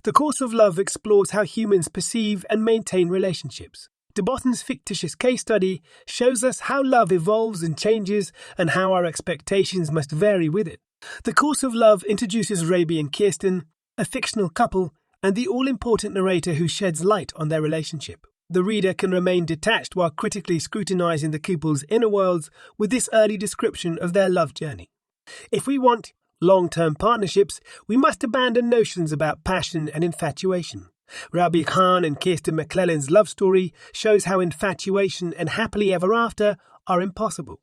The Course of Love explores how humans perceive and maintain relationships. De Botton's fictitious case study shows us how love evolves and changes and how our expectations must vary with it. The Course of Love introduces Raby and Kirsten, a fictional couple, and the all-important narrator who sheds light on their relationship. The reader can remain detached while critically scrutinizing the couple's inner worlds with this early description of their love journey. If we want long-term partnerships, we must abandon notions about passion and infatuation. Rabi Khan and Kirsten McClellan's love story shows how infatuation and happily ever after are impossible.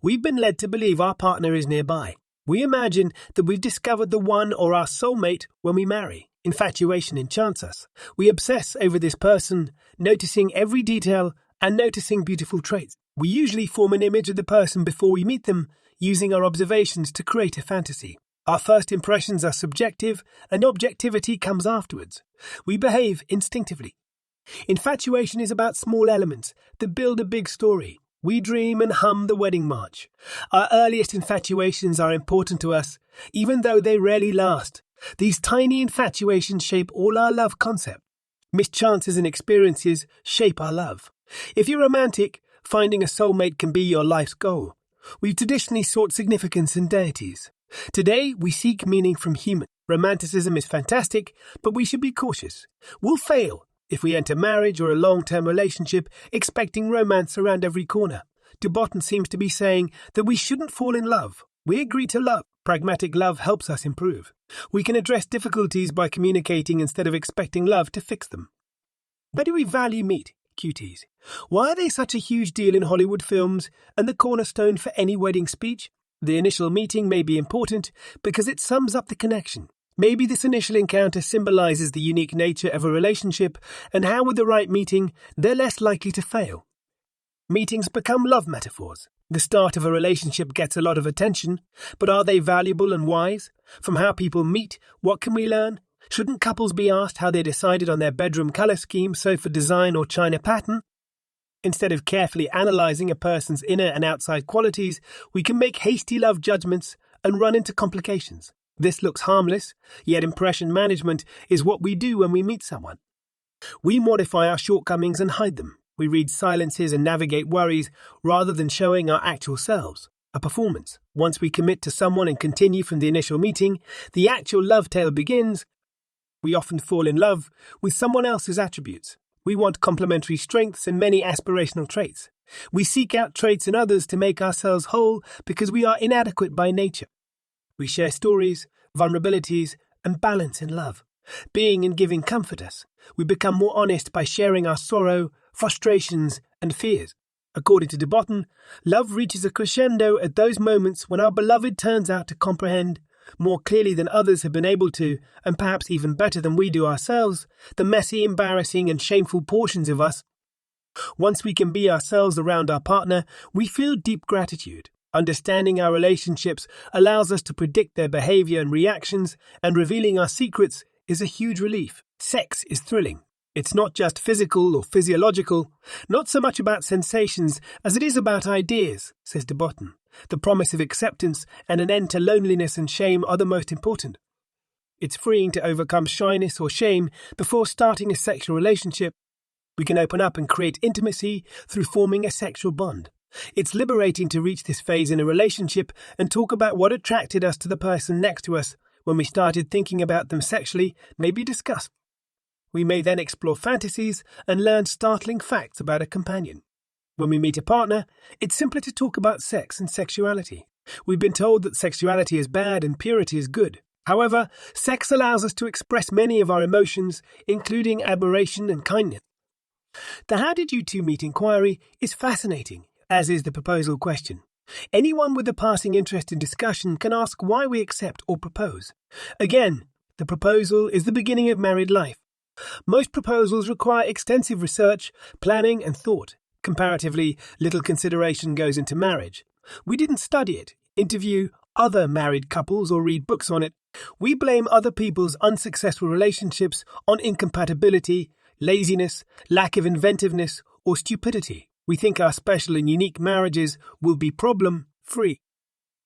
We've been led to believe our partner is nearby. We imagine that we've discovered the one or our soulmate when we marry. Infatuation enchants us. We obsess over this person, noticing every detail and noticing beautiful traits. We usually form an image of the person before we meet them, using our observations to create a fantasy. Our first impressions are subjective, and objectivity comes afterwards. We behave instinctively. Infatuation is about small elements that build a big story. We dream and hum the wedding march. Our earliest infatuations are important to us, even though they rarely last. These tiny infatuations shape all our love concept. Mischances and experiences shape our love. If you're romantic, finding a soulmate can be your life's goal. We've traditionally sought significance in deities. Today, we seek meaning from humans. Romanticism is fantastic, but we should be cautious. We'll fail if we enter marriage or a long-term relationship expecting romance around every corner. De Botton seems to be saying that we shouldn't fall in love. We agree to love. Pragmatic love helps us improve. We can address difficulties by communicating instead of expecting love to fix them. Why do we value meet cuties? Why are they such a huge deal in Hollywood films and the cornerstone for any wedding speech? The initial meeting may be important because it sums up the connection. Maybe this initial encounter symbolizes the unique nature of a relationship and how with the right meeting, they're less likely to fail. Meetings become love metaphors. The start of a relationship gets a lot of attention, but are they valuable and wise? From how people meet, what can we learn? Shouldn't couples be asked how they decided on their bedroom color scheme, sofa design, or china pattern? Instead of carefully analyzing a person's inner and outside qualities, we can make hasty love judgments and run into complications. This looks harmless, yet impression management is what we do when we meet someone. We modify our shortcomings and hide them. We read silences and navigate worries rather than showing our actual selves. A performance. Once we commit to someone and continue from the initial meeting, the actual love tale begins. We often fall in love with someone else's attributes. We want complementary strengths and many aspirational traits. We seek out traits in others to make ourselves whole because we are inadequate by nature. We share stories, vulnerabilities, and balance in love. Being and giving comfort us. We become more honest by sharing our sorrow, frustrations, and fears. According to de Botton, love reaches a crescendo at those moments when our beloved turns out to comprehend, more clearly than others have been able to, and perhaps even better than we do ourselves, the messy, embarrassing, and shameful portions of us. Once we can be ourselves around our partner, we feel deep gratitude. Understanding our relationships allows us to predict their behavior and reactions, and revealing our secrets is a huge relief. Sex is thrilling. It's not just physical or physiological, not so much about sensations as it is about ideas, says de Botton. The promise of acceptance and an end to loneliness and shame are the most important. It's freeing to overcome shyness or shame before starting a sexual relationship. We can open up and create intimacy through forming a sexual bond. It's liberating to reach this phase in a relationship and talk about what attracted us to the person next to us when we started thinking about them sexually, maybe discuss. We may then explore fantasies and learn startling facts about a companion. When we meet a partner, it's simpler to talk about sex and sexuality. We've been told that sexuality is bad and purity is good. However, sex allows us to express many of our emotions, including admiration and kindness. The How Did You Two Meet inquiry is fascinating, as is the proposal question. Anyone with a passing interest in discussion can ask why we accept or propose. Again, the proposal is the beginning of married life. Most proposals require extensive research, planning, and thought. Comparatively, little consideration goes into marriage. We didn't study it, interview other married couples, or read books on it. We blame other people's unsuccessful relationships on incompatibility, laziness, lack of inventiveness, or stupidity. We think our special and unique marriages will be problem-free.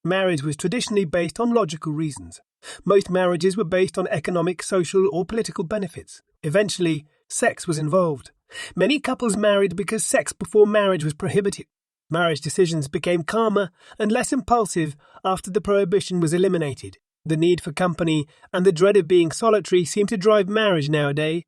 Marriage was traditionally based on logical reasons. Most marriages were based on economic, social, or political benefits. Eventually, sex was involved. Many couples married because sex before marriage was prohibited. Marriage decisions became calmer and less impulsive after the prohibition was eliminated. The need for company and the dread of being solitary seem to drive marriage nowadays.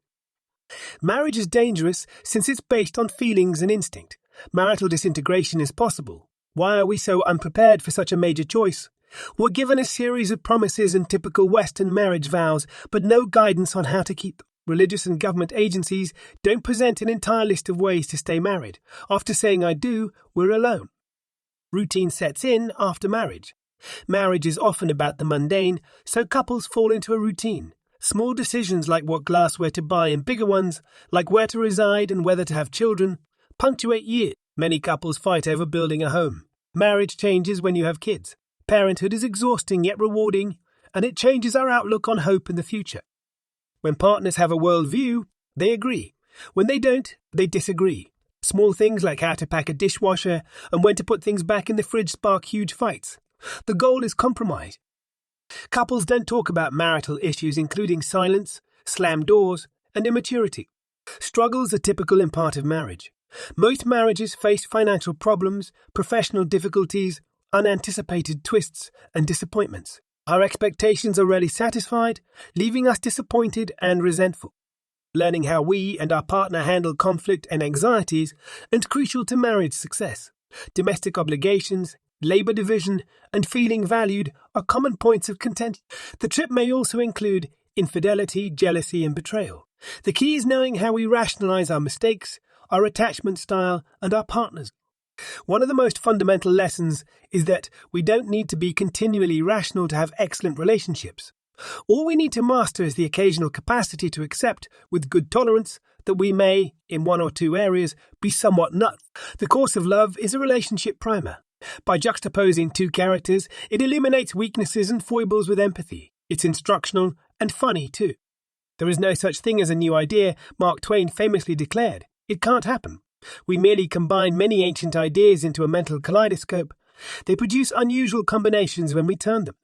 Marriage is dangerous since it's based on feelings and instinct. Marital disintegration is possible. Why are we so unprepared for such a major choice? We're given a series of promises and typical Western marriage vows, but no guidance on how to keep them. Religious and government agencies don't present an entire list of ways to stay married. After saying I do, we're alone. Routine sets in after marriage. Marriage is often about the mundane, so couples fall into a routine. Small decisions like what glassware to buy and bigger ones, like where to reside and whether to have children, punctuate years. Many couples fight over building a home. Marriage changes when you have kids. Parenthood is exhausting yet rewarding, and it changes our outlook on hope in the future. When partners have a worldview, they agree. When they don't, they disagree. Small things like how to pack a dishwasher and when to put things back in the fridge spark huge fights. The goal is compromise. Couples don't talk about marital issues including silence, slammed doors, and immaturity. Struggles are typical in part of marriage. Most marriages face financial problems, professional difficulties, unanticipated twists, and disappointments. Our expectations are rarely satisfied, leaving us disappointed and resentful. Learning how we and our partner handle conflict and anxieties is crucial to marriage success. Domestic obligations, labor division, and feeling valued are common points of contention. The trip may also include infidelity, jealousy, and betrayal. The key is knowing how we rationalize our mistakes, our attachment style, and our partners. One of the most fundamental lessons is that we don't need to be continually rational to have excellent relationships. All we need to master is the occasional capacity to accept, with good tolerance, that we may, in one or two areas, be somewhat nuts. The course of love is a relationship primer. By juxtaposing two characters, it illuminates weaknesses and foibles with empathy. It's instructional and funny, too. There is no such thing as a new idea, Mark Twain famously declared. It can't happen. We merely combine many ancient ideas into a mental kaleidoscope. They produce unusual combinations when we turn them.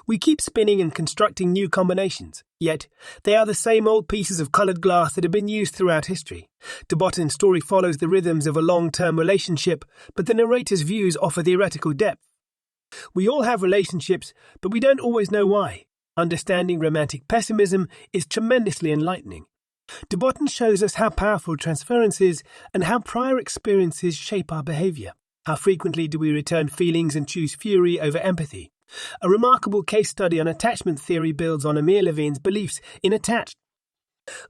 We keep spinning and constructing new combinations, yet they are the same old pieces of coloured glass that have been used throughout history. De Botton's story follows the rhythms of a long-term relationship, but the narrator's views offer theoretical depth. We all have relationships, but we don't always know why. Understanding romantic pessimism is tremendously enlightening. De Botton shows us how powerful transference is and how prior experiences shape our behaviour. How frequently do we return feelings and choose fury over empathy? A remarkable case study on attachment theory builds on Amir Levine's beliefs in attachment.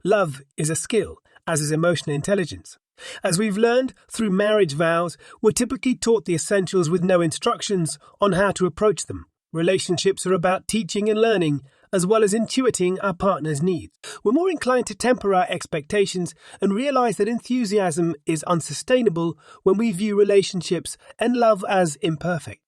Love is a skill, as is emotional intelligence. As we've learned through marriage vows, we're typically taught the essentials with no instructions on how to approach them. Relationships are about teaching and learning, as well as intuiting our partner's needs. We're more inclined to temper our expectations and realize that enthusiasm is unsustainable when we view relationships and love as imperfect.